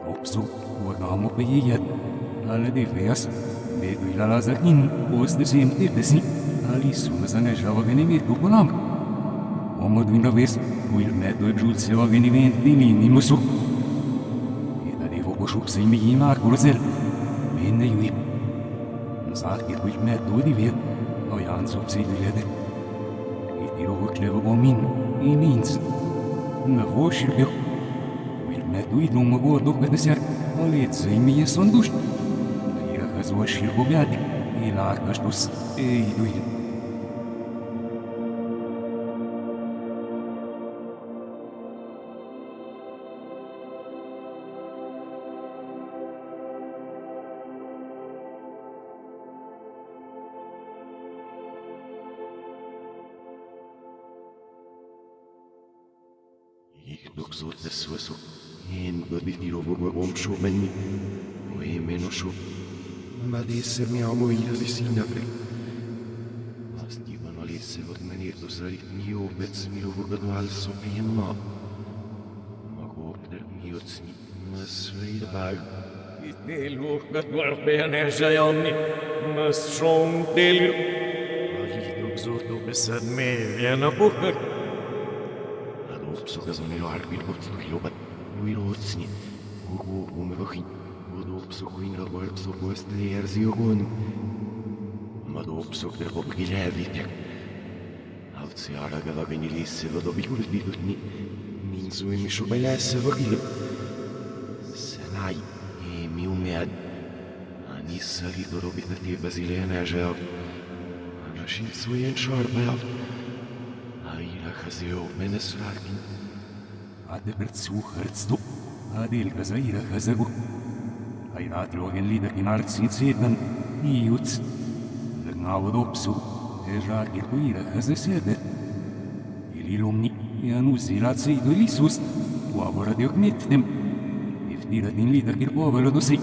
Opsu, uagamo payiyat. Ala de veas, bedu ilalazakin, os de simte desi, ali sumazane javaganimir dukunam. Omad una vez, uil medo e giul se vaganiment dilini musu. Ida de vokoshuk se imigina kurzel, menne yui. Nzakir uil medo di vet, oyan sop se dilede. Itiro hukleva bomin, imins. Na voshirbil. Медуй думаю, дух бедесер, лица имея сондуш. Я хазу ширбу бяд, и лакаштус, идуй. Ich doch so das so. In goditiro vorgom shumeni. Oi meno shu. Ma disse mi amo io di sinapre. Asti vano lisse vot menir to sarit mio bets mio vorgado al so pienma. Ma gorder mio tsni. Ma sveida bag. It nelu gat bene jayani. Ma strong delir. Ali dog zorto besad me viena bucher. Adopso gazonelo arbil bot lobat. Уйроцни, уго умывахи, удобсо хуинра варпсо постли эрзиогон. Мадопсо кдербо бгилявитек. Алци арага ваганилисе водобилюль бидутни, минзуи мишу балясе вагилю. Сенай, ми умеад. Анисса ли доробита ти базилена жав. Анашин суен шарбав. Аира хазео менесракин. Ade perzu herzdu, ade il gazaira hazagu. Airat logen lida kinart sinsednan, iuts. Lernavad opsu, ejar irguira hazesede. Ililumni, ianuzirat seidu lisus, uavora de oknettem. Iftira din lida kirpovelo dosi.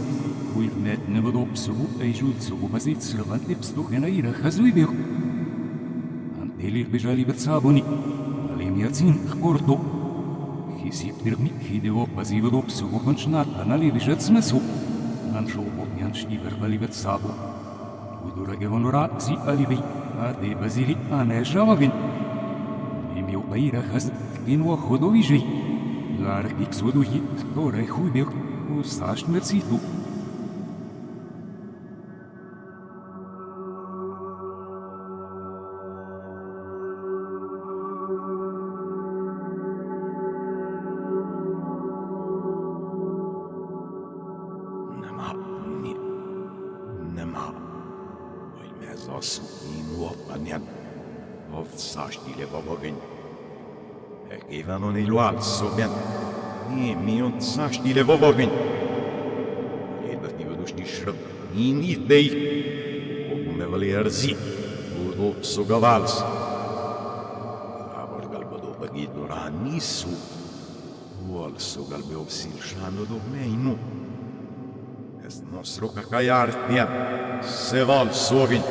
Uil metnevad opsu, eijutsu, bazit srvan tepstu genaira hazuibio. Antelir bejali betsaboni, alemiazin korto. Хисиптирни хидево пазиводо псугопанчнат аналевижет смесу. Аншово яншнивер валивет сабо. Удурагевонора си аливей, а де базили анешававин. Имил баира хаз, кино ходовижей. Ларкикс водухи, торе хуйбек, усашт мерциту. Evano nei lualso ben. Mi on sašti le vovogin. Jedati vodušni šrb. I nitej. Ogume vali arzi. Udo psoga vals. Avor galbado bagidora nisu. Ualso galbe ovsil šano do meinu. Es nostro kakajart se valsogin.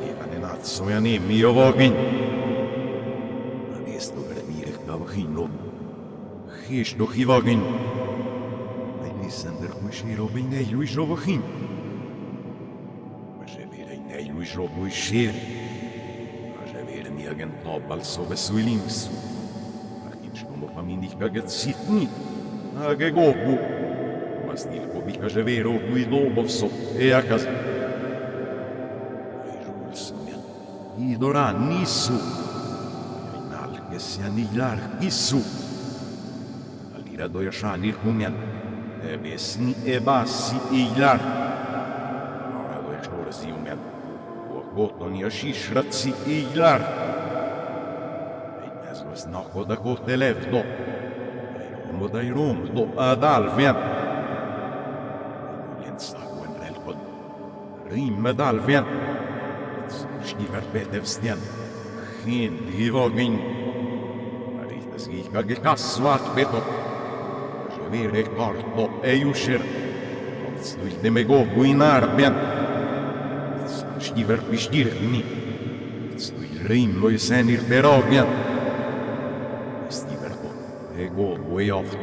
Evane nazzo janim io vogin. Hinnom. Hés nog hivagin. Egy liszender húsíró bényei Luis Rovachin. A zsebére egy Luis Rovachin. A zsebére milyen nabbal szóbe szújlimsz. A kincsnomok ma mindig kaget szitni. A gegóbu. A sznilkobik a zsebéró új lóbovszok. Éjjelkaz. A zsúlszomjan. Idorán nisszú. Che si annihilar issu. Alira doja shanir kumyan. E besni e bassi ilar. Ora doja shorzi umyan. Uakoton yashish ratsi ilar. Egy ez was nakoda kote levdo. Egy dai rom do adalvyan. Egy szakon relkod. Rim adalvyan. Sniver betevstyan. Hin hivogin. Skikage kasvat beto. Ževere karto ejušer. Odstujte me gogu in arbjen. Stiver pistirni. Odstuj rimlo i senir berogjen. Stiver go e gogu e oft.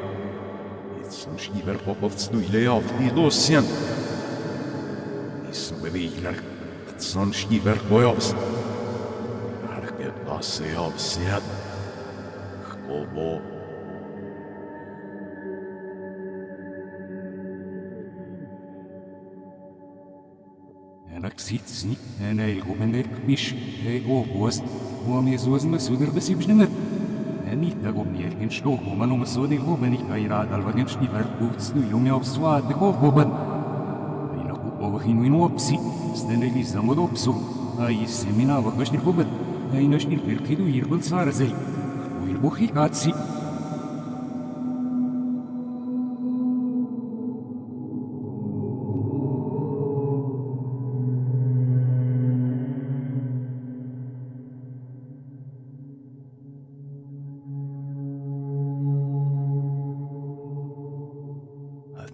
Som skiver popovstujle av de låsjen. I som beviler, at som skiver bojovs. Arke passe av sed. Kobo. Enak sitsi, enel gubendek bish, ego was, mi soz masudar basibjnemer. Anita gubnier in stok, man masudi guben ich kairad alvagen schniver gutstu yumi auf swad de guben. Ina gubo in opsi, steneli zamodopsu, ai semina vakashni guben. Ina shnil perkidu yirbul sarzei. Wirbuhi katsi.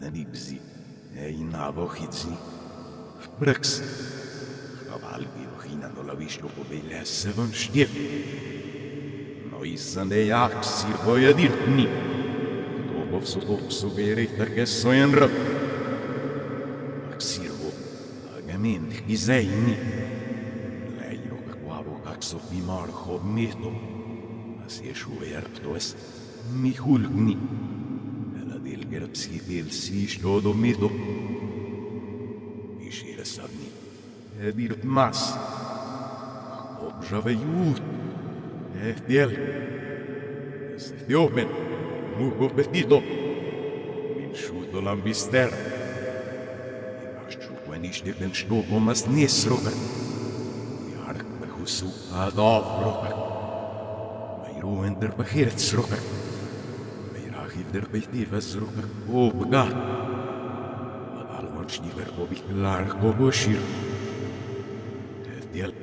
Nibzi, inavochitzi, Brx. Cavalvi ochinando la vislo po belle seven stief. Nois an de jak sir voja dirtni. Opso berita che so en rap. Aksirvo, agamen hizaini. Leiro ka quavo kakso bimar ho mito. Asi shuerpto es mi hulgni. Gerpsi del si stodo mito. Ishira sadni. Edir mas. Obžave jut. Eftiel. Estiomen. Mugo petito. Min shuto lambister. Imastu quenishte ben stodo mas nesroga. Jark behusu adavroga. Mayru ender behertsroga. Der perspectivas o begat. Almans die ver obik lar go boshir. Del